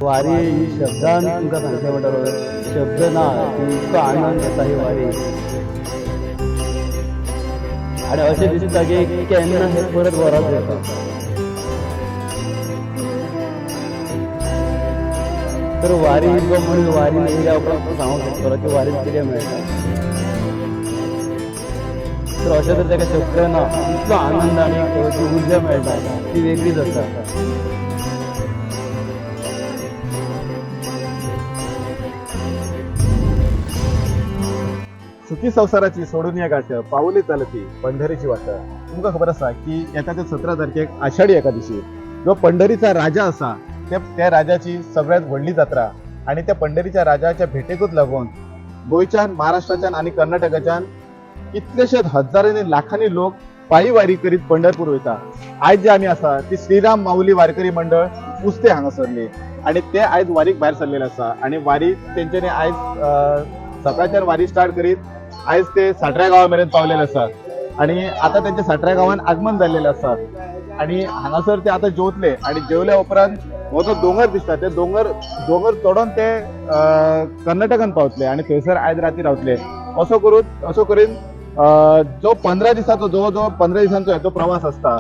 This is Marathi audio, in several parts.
वारी ही शब्दान तुमकां सांगचें म्हणटा शब्द ना तुमकां आनंद येता ही वारी आनी अशें दिसता की केन्ना हे परत वरात येता तर वारी जो मनीस वारी येयल्या उपरांत सांगूंक शकतलो की वारीन कितें मेळटा तर अशें तर ताका शब्द ना इतलो आनंद आनी जी उर्जा मेळटा ती वेगळीच आसा सुखी संसाराची सोडून या गाठ पाऊले चालती पंढरीची वाट तुमका खबर असा की येता ते 17 तारखेक आषाढी एकादशी जो पंढरीचा राजा असा त्या राजाची सगळ्यात व्हडली जात्रा आणि त्या पंढरीच्या राजाच्या भेटेकूच लागून गोंयच्यान महाराष्ट्राच्यान आणि कर्नाटकाच्यान कितलेशेच हजारांनी लाखांनी लोक पायी वारी करीत पंढरपूर वयता आयज जे आमी आसा ती श्रीराम माऊली वारकरी मंडळ उस्ते हांगासरली आणि ते आयज वारीक भायर सरलेले आसा आणि वारी तेंच्यांनी आयज सकाळच्यान वारी स्टार्ट करीत आयज ते साटऱ्या गांवा मेरेन पावलेले आसात आणि आता त्यांच्या साटऱ्या गांवान आगमन जाल्लेले आसा आणि हांगासर ते आता जेवतले आणि जेवल्या उपरांत हो जो दोंगर दिसता ते दोंगर चढून ते कर्नाटकान पावतले आणि थंयसर आयज राती रावतले असो करून जो 15 दिसाचो जवळ 15 दिसांचो हेचो प्रवास आसता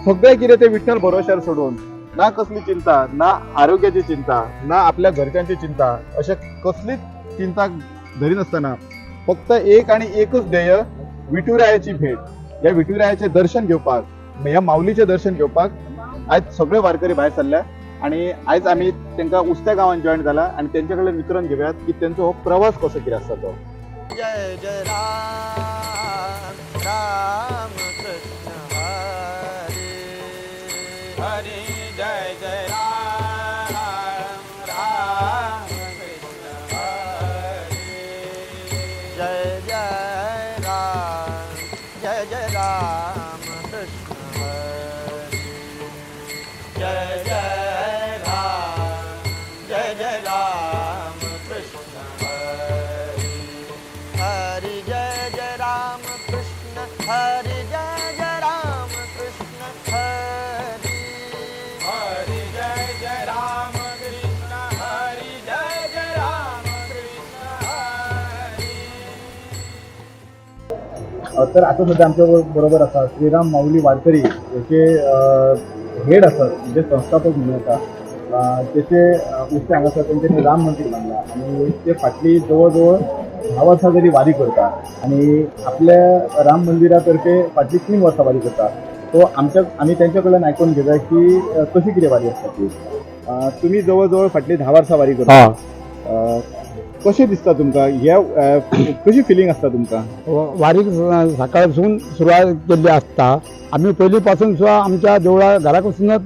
सगळे कितें ते विठ्ठल भरोश्यार सोडून ना कसली चिंता ना आरोग्याची चिंता ना आपल्या घरच्यांची चिंता अशें कसलीच चिंता धरिनासतना फक्त एक आणि एकच ध्येय विठुरायाची भेट या विठुरायाचे दर्शन घेवपाक ह्या माऊलीचे दर्शन घेवपाक आयज सगळे वारकरी भायर सरल्या आणि आयज आमी तांकां उस्त्या गांवांत जॉयन जाला आणि त्यांच्या कडल्यान विचारून घेवयात की त्यांचो हो प्रवास कसो कितें आसता तो जय जय राम राम कृष्ण हरे हरे जय जय राम राम कृष्ण हरे जय जय राम कृष्ण हरे जय जय राम कृष्ण हरे हरि जय जय राम कृष्ण हरि जय जय राम कृष्ण हरि हरि जय जय राम कृष्ण हरि जय जय राम कृष्ण हरि तर आता सध्या आमच्या बरोबर असा श्रीराम माऊली वारकरी याचे हेड असतात म्हणजे संस्थापक म्हणून येतात त्याचे उस्ते हांगासर तेंच्यांनी राम मंदिर बांधला आणि ते फाटली जवळ 10 वर्सां तरी वारी करतात आणि आपल्या राम मंदिरातर्फे फाटली 3 वर्सां वारी करतात तो आमी त्यांच्या कडल्यान आयकून घेता की कशी कितें वारी आसता ती तुम्ही जवळ फाटली 10 वर्सां वारी करता कशें दिसता तुमकां ह्या कशी फिलिंग आसता तुमकां वारीक सकाळसून सुरवात केल्ली आसता आमी पयलीं पासून सुद्दां आमच्या देवळा घरा कडसूनच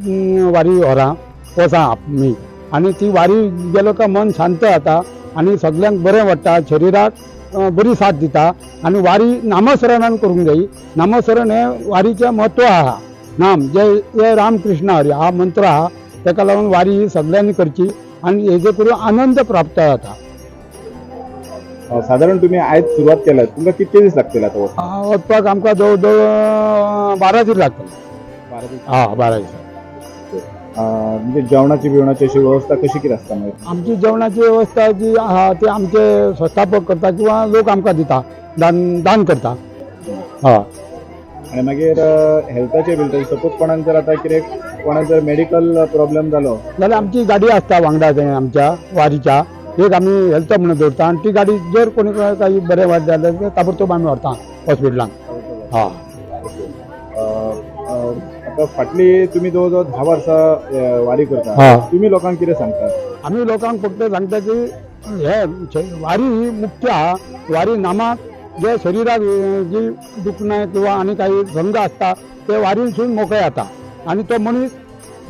वारी व्हरां वचा आमी आनी ती वारी गेलो का मन शांत जाता आणि सगळ्यांक बरें वाटता शरिराक बरी साथ दिता आणि वारी नामस्मरणान करूंक जाय नामस्मरण हे वारीचें म्हत्व आहा नाम जय जय राम कृष्ण हरी हा मंत्र आहा ताका लागून वारी ही सगळ्यांनी करची आणि हेजे करून आनंद प्राप्त जाता साधारण तुम्ही आयज सुरुवात केल्यात तुमकां कितके दीस लागतले आता वचपाक आमकां जवळ जवळ 12 दीस लागतले 12 दीस म्हणजे जेवणाची बिवणाची अशी व्यवस्था कशी कितें आसता मागीर आमची जेवणाची व्यवस्था जी आहा ती आमचे संस्थापक करता किंवा लोक आमकां दिता दान करता आणि मागीर हेल्थाचे बिल सपोज कोणाक जर आता कितें कोणाक जर मेडिकल प्रॉब्लेम जालो जाल्यार आमची गाडी आसता वांगडा आमच्या वारीच्या एक आमी हेल्थ म्हणून दवरता आणि ती गाडी जर कोणी काही बरें वायट जालें ताबडतोब आमी व्हरता हॉस्पिटलांत आता फाटली तुम्ही जवळ 10 वर्सां वारी करता तुम्ही लोकांक कितें सांगता आमी लोकांक फक्त सांगता की हे वारी ही मुख्य आहा वारी नामाक जे शरिराक जी दुखणें किंवा आनी काही संघ आसता ते वारीसून मोकळे जाता आणि तो मनीस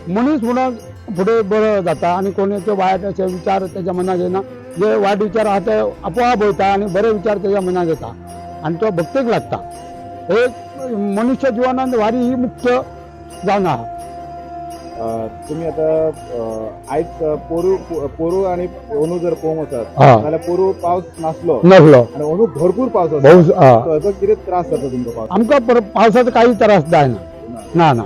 म्हणून फुडें बरो जाता आणि कोणाचे वायट असे विचार त्याच्या मनात येना जे वायट विचार आहा ते आपोआप वयता आणि बरे विचार त्याच्या मनात येता आणि तो भक्तेक लागता एक मनुष्य जिवनांत वारी ही मुख्य जावन आहा तुम्ही आता आयज पोरू आणि ओनू जर पळोवंक वचत जाल्यार पोरू पावस नासलो आणि ओनू भरपूर पावस आसा कितें त्रास जाता तुमकां आमकां पावसाचो काही त्रास जायना ना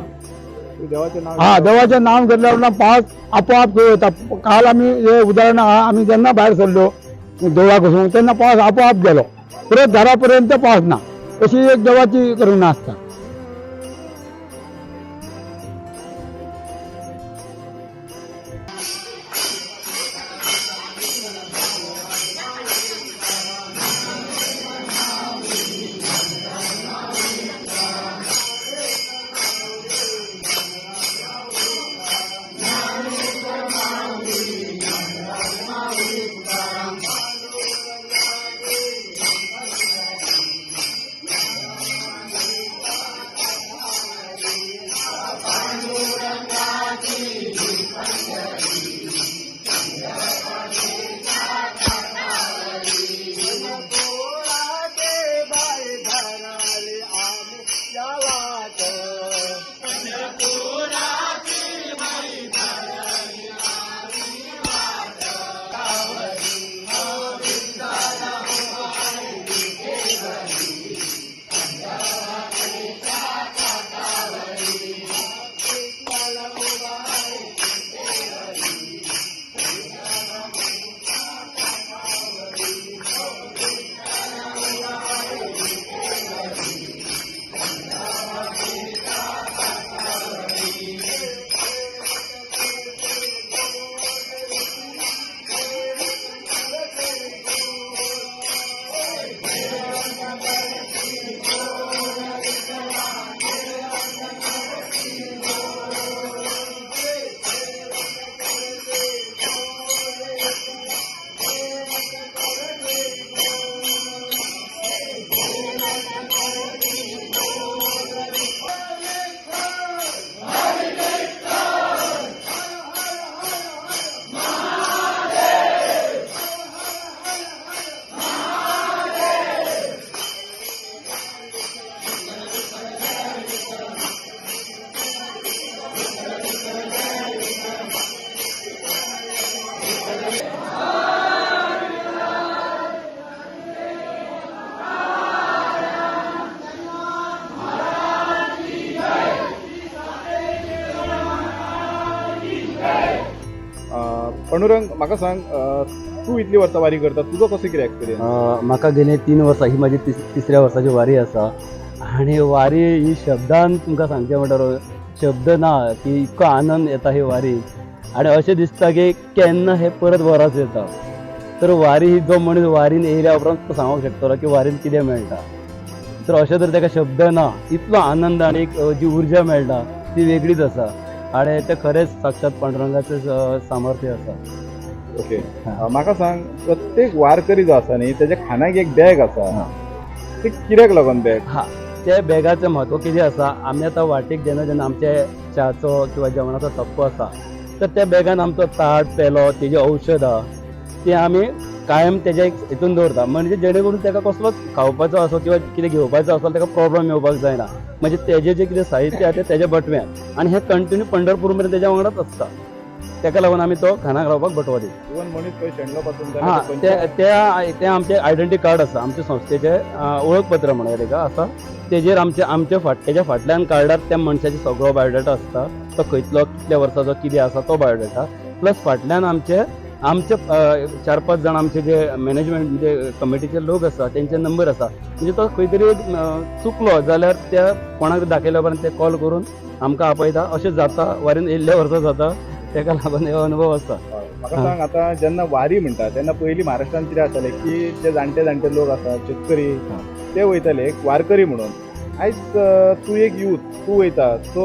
देवाचे नाव हा देवाचे नाव घेतल्यावर पावस आपोआप सुरू येतात. काल आम्ही हे उदाहरण आम्ही ज्यांना बाहेर सरलो देवळापासून त्यांना पावस आपोआप गेलो, परत घरापर्यंत पावस ना, अशी एक देवाची करुणा असता. पांडुरंग म्हाका सांग, तू इतली वर्सां वारी करता, तुजो कसो कितें एक्सपिरियन्स? म्हाका गेले 3 वर्सां, ही माझी तिसऱ्या वर्साची वारी आसा. आणि वारी ही शब्दान तुमकां सांगचें म्हणल्यार शब्द ना की इतको आनंद येता ही वारी. आणि अशें दिसता की केन्ना हे परत वरास येता. तर वारी ही जो मनीस वारीन येयल्या उपरांत तो सांगूंक शकतलो की वारीन कितें मेळटा. तर अशें तर ताका शब्द ना, इतलो आनंद आनी जी उर्जा मेळटा ती वेगळीच आसा. आणि ते खरेंच साक्षात पांडुरंगाचें सामर्थ्य आसा. ओके, म्हाका सांग, प्रत्येक वारकरी जो आसा न्ही तेज्या खाणाक एक बॅग आसा, ते कित्याक लागून बॅग? हा, त्या बॅगाचें म्हत्व कितें आसा, आमी आतां वाटेक जेन्ना जेन्ना आमचे च्याचो किंवा जेवणाचो टप्पो आसा तर त्या बॅगान आमचो ताट पेलो तेजी औषधां ती आमी कायम तेज्या एक हितून दवरता. म्हणजे जेणे करून ताका कसलोच खावपाचो असो किंवा कितें घेवपाचो आसलो ताका प्रॉब्लेम येवपाक जायना. म्हणजे तेजें जें कितें साहित्य आसा तें तेज्या बटव्यान, आनी हें कंटिन्यू पंढरपूर मेरेन तेज्या वांगडाच आसता. ताका लागून आमी तो खाणाक रावपाक बटवो दिता. इवन मनीस खंय शेणलो पासून हा, तें आमचें आयडेंटिटी कार्ड आसा, आमच्या संस्थेचें वळखपत्र म्हणून तेका आसा. तेजेर तेज्या फाटल्यान कार्डार त्या मनशाचो सगळो बायोडेटा आसता. तो खंयतलो कितल्या वर्साचो कितें आसा तो बायोडेटा. प्लस फाटल्यान आमचे 4-5 जाण आमचे जे मॅनेजमेंट म्हणजे कमिटीचे लोक आसा तेंचे नंबर आसा. म्हणजे तो खंय तरी चुकलो जाल्यार त्या कोणाक दाखयल्या उपरांत ते कॉल करून आमकां आपयता. अशें जाता, वारीन येयल्ल्या वर्सां जाता, ताका लागून हो अनुभव आसा. म्हाका सांग, आतां जेन्ना वारी म्हणटा तेन्ना पयलीं महाराष्ट्रान कितें आसतालें की जे जाणटे लोक आसा, शेतकरी, ते वयताले एक वारकरी म्हणून. आयज तूं एक यूथ, तूं वयता, सो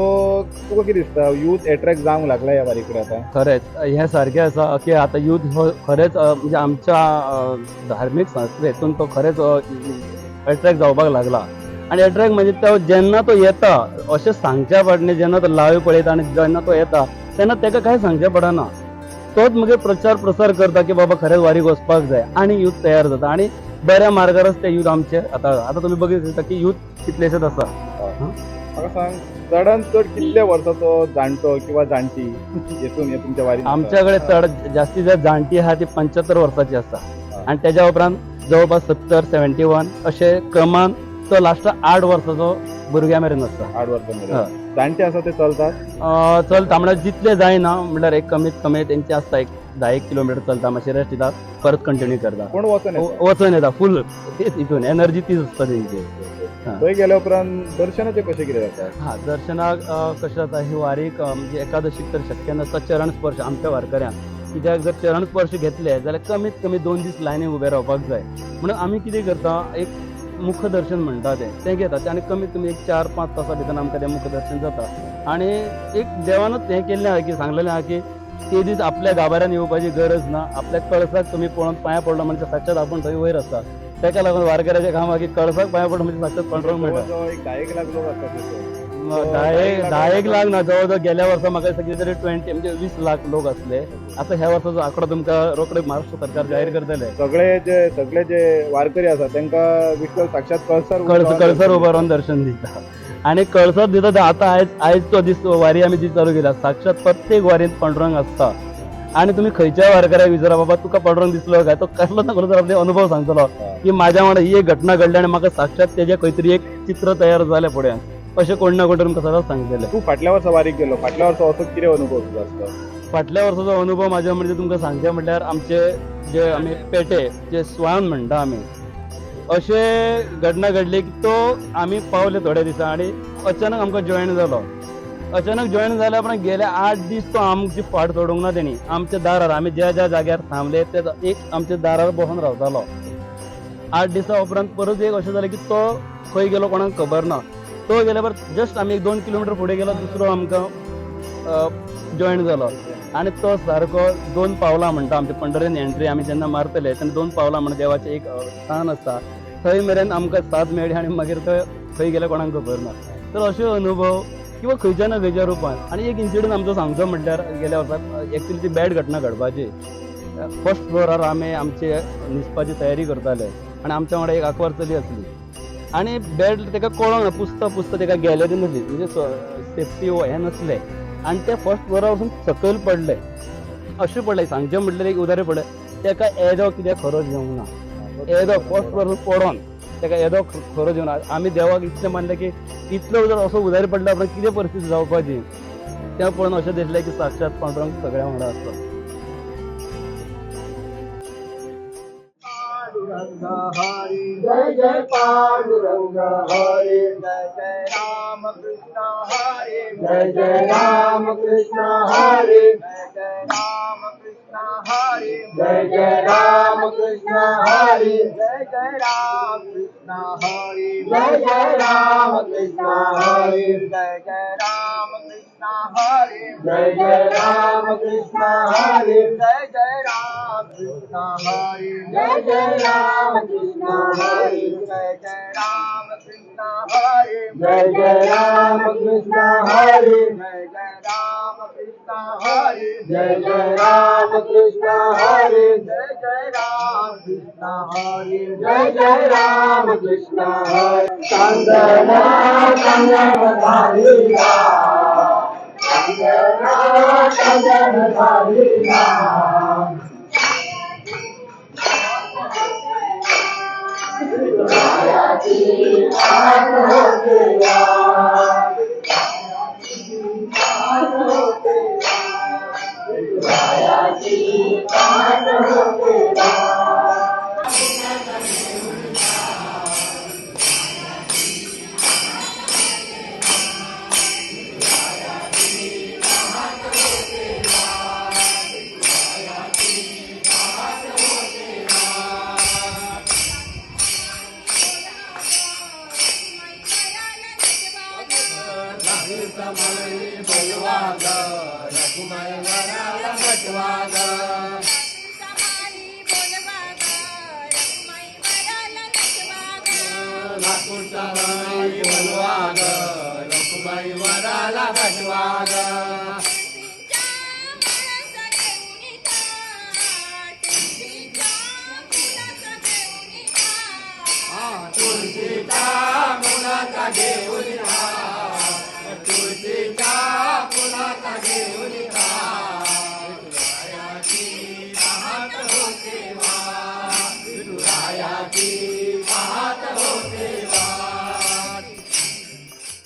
तुका कितें दिसता, यूथ एट्रॅक्ट जावंक लागला ह्या वारी कडेन आतां? खरेंच हें सारकें आसा की आतां यूथ हो खरेंच म्हणजे आमच्या धार्मीक संस्कृती हितून तो खरेंच एट्रॅक्ट जावपाक लागला. आनी एट्रॅक्ट म्हणजे तो जेन्ना तो येता अशें सांगच्या पडना, जेन्ना तो लाईव्ह पळयता आनी जेन्ना तो येता तेन्ना ताका कांय सांगचें पडना. तोच मागीर प्रचार प्रसार करता की बाबा खरेंच वारीक वचपाक जाय, आनी यूथ तयार जाता. आनी बऱ्या मार्गारच ते यूथ आमचे आतां तुमी बघीत शकता की यूथ कितलेशेच आसा. म्हाका सांग, चडांत चड कितल्या वर्साचो जाणटो किंवा जाणटी हेतून हे तुमच्या वारीन? आमच्या कडेन चड जास्तीत जास्त जाणटी आहा ती 75 वर्सांची आसा. आनी तेज्या उपरांत जवळपास 70-71 अशे क्रमान तो लास्ट 8 वर्साचो भुरग्या मेरेन आसता 8 वर्सांमध्ये हय. जाणटे आसा ते चलतात चलता म्हणल्यार जितले जायना म्हणल्यार एक कमीत कमी तेंचे आसता एक 10-1 किलोमिटर चलता मातशें रेस्ट दिता परत कंटिन्यू करता कोण वचन येता? वचन येता फुल हितून एनर्जी तीच आसता तेंची थंय गेल्या उपरांत दर्शनाचे कशें कितें जाता? हा दर्शनाक कशें जाता ही वारीक म्हणजे एकादशीक तर शक्य नासता चरण स्पर्श आमच्या वारकऱ्यांक कित्याक जर चरण स्पर्श घेतले जाल्यार कमीत कमी 2 दीस लायनीन उबे रावपाक जाय म्हणून आमी कितें करता एक मुखदर्शन म्हणटा तें घेतात आनी कमीत कमी एक 4-5 तासां भितर आमकां तें मुखदर्शन जाता आनी एक देवानूच हें केल्लें आहा की सांगलेलें आहा की ते दीस आपल्या गाभाऱ्यान येवपाची गरज ना आपल्या कळसाक तुमी पळोवन पांयां पडलो म्हणजे साक्षात आपूण थंय वयर आसा तेका लागून वारकऱ्याचें काम आहा की कळसाक पांयां पडलो म्हणजे साक्षात पांडुरंग मेळटा जवळ एक 10 लाख लोक असतात तिथं. 10 लाख ना जवळ गेल्या वर्सा म्हाका सगळे तरी 20 म्हणजे 20 लाख लोक असले आता ह्या वर्साचो आंकडो तुमकां रोखडे महाराष्ट्र सरकार जाहीर करतले सगळे जे वारकरी आसा तांकां विठ्ठल साक्षात कळसर उबो रावन दर्शन दिता आणि कळसर दिता ते आतां आयज तो दीस वारी आमी जी चालू केल्या साक्षात प्रत्येक वारींत पांडुरंग आसता आणि तुम्ही खंयच्या वारकऱ्याक विचारा बाबा तुका पांडुरंग दिसलो काय तो कसलो ना कसलो आपले अनुभव सांगतलो की माझ्या वांगडा ही एक घटना घडली आणि म्हाका साक्षात तेजे खंय तरी एक चित्र तयार जालें फुड्यान अशें कोण ना कोण तुमकां सदांच सांगतले तू फाटल्या वर्सा वारीक गेलो फाटल्या वर्सा असो कितें अनुभव तुजो आसता? फाटल्या वर्साचो अनुभव म्हाजे म्हणजे तुमकां सांगचें म्हटल्यार आमचे जे आमी पेटे जे स्वान म्हणटा आमी अशें घटना घडली की तो आमी पावले थोड्या दिसा आणि अचानक आमकां जॉयन जालो अचानक जॉयन जाल्या उपरांत गेले 8 दीस तो आमची फाट सोडूंक ना तेणी आमच्या दारार आमी ज्या ज्या जाग्यार थांबले ते एक आमच्या दारार बसून रावतालो 8 दिसा उपरांत परत एक अशें जालें की तो खंय गेलो कोणाक खबर ना तो गेल्या परत जस्ट आमी 1-2 किलोमिटर फुडें गेलो दुसरो आमकां जॉयन जालो आणि तो सारको 2 पावलां म्हणटा आमच्या पंढरीन एंट्री आमी जेन्ना मारतले तेन्ना 2 पावलां म्हणून देवाचें एक स्थान आसता थंय मेरेन आमकां साथ मेळ्ळी आनी मागीर तो खंय गेले कोणाक खबर ना तर अशे अनुभव किंवा खंयच्या ना खंयच्या रुपान आणि एक इन्सिडंट आमचो सांगचो म्हटल्यार गेल्या वर्साक एक्चुअली ती बॅड घटना घडपाची फर्स्ट फ्लोरार आमी आमचे न्हिसपाची तयारी करताले आनी आमच्या वांगडा एक आंकवार चली आसली आणि बॅड तेका कळोंक ना पुसता तेका गॅलरी नासली म्हणजे सेफ्टी हें नसलें आणि ते फर्स्ट फ्लोरार वचून सकयल पडले अशें पडले सांगचें म्हटल्यार एक उदाहरण पडलें तेका येदो कितें खरोच येवंक ना येदो फर्स्ट फ्लोरार पडोन तेका येदो खरोच येवंक ना आमी देवाक इतलें मानलें की इतलो जर असो उदाहरण पडला उपरांत कितें परिस्थिती जावपाची तें पळोवन अशें दिसलें की साक्षात पांडुरंग सगळ्या वांगडा आसता जय जय पांडुरंग हरे जय जय राम कृष्ण हरे जय जय राम कृष्ण हरे जय जय राम कृष्ण हरे जय जय राम कृष्ण हरे जय जय राम कृष्ण हरे जय जय राम कृष्ण हरे जय जय राम कृष्ण हरे जय जय राम कृष्ण हरे जय जय राम कृष्ण हरे जय जय राम कृष्ण हरे जय जय राम कृष्ण हरे जय जय राम कृष्ण हरे जय जय राम कृष्ण हरे जय जय राम कृष्ण हरे जय जय राम कृष्ण हरे जय जय राम कृष्ण हरे चंदना चंदनधारीला चंदना चंदनधारीला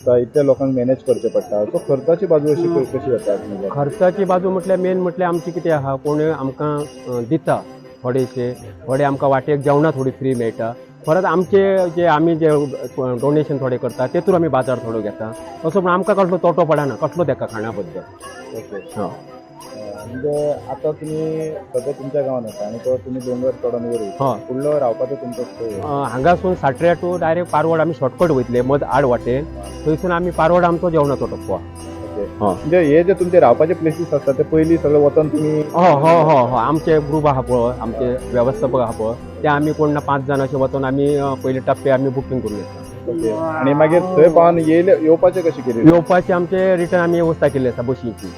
आसता इतल्या लोकांक मॅनेज करचे पडटा सो खर्चाची बाजू अशी कशी जाता तुमच्या? खर्चाची बाजू म्हटल्यार मेन म्हटल्यार आमची कितें आहा कोण आमकां दिता थोडेशे थोडे आमकां वाटेक जेवणां थोडी फ्री मेळटा परत आमचे जे आमी जे डोनेशन थोडे करता तेतून आमी बाजार थोडो घेता असो म्हण आमकां कसलो तोटो पडना कसलो तेका खाणा बद्दल. ओके. हय. म्हणजे आता तुम्ही सध्या तुमच्या गावात आसा आणि तो तुम्ही डोंगर चढून वयर हय. फुडलो रावपाचो तुमचो सोय. हांगासून साट्र्या टू डायरेक्ट पारवड आमी शॉर्टकट वयतले मद आड वाटेन थंयसून आमी पारवड आमचो जेवणाचो टप्पो आहा. म्हणजे हे जे तुमचे रावपाचे प्लेसीस असतात ते पयलीं सगळे वचून तुम्ही हय हय हय हय आमचे ग्रूप आहा पळय आमचे वेवस्थापक आहा पळय ते आमी कोण ना 5 जाण अशे वचून आमी पयले टप्पे आमी बुकींग करून येता. ओके. आणि मागीर थंय पावन येवपाचे कशें केले येवपाचे आमचे रिटर्न आमी वेवस्था केल्ली आसा बशींची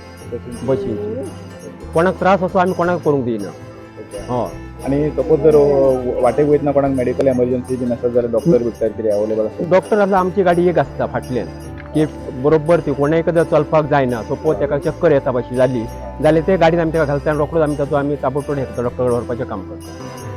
कोणाक त्रास असो आमी कोणाक करूंक दिना. हय. आणि सपोज जर वाटेक वयतना कोणाक मेडिकल एमर्जन्सी बीन आसत जाल्यार डॉक्टर बिक्टर कितें अवेलेबल आसता? डॉक्टर आसा आमची गाडी एक आसता फाटल्यान की बरोबर ती कोणाक जर चलपाक जायना सपोज ताका चक्कर येता अशी जाली जाल्यार ते गाडीन आमी ताका घालता आनी रोखडोच आमी ताचो आमी ताबडतोब डॉक्टर व्हरपाचें काम करता.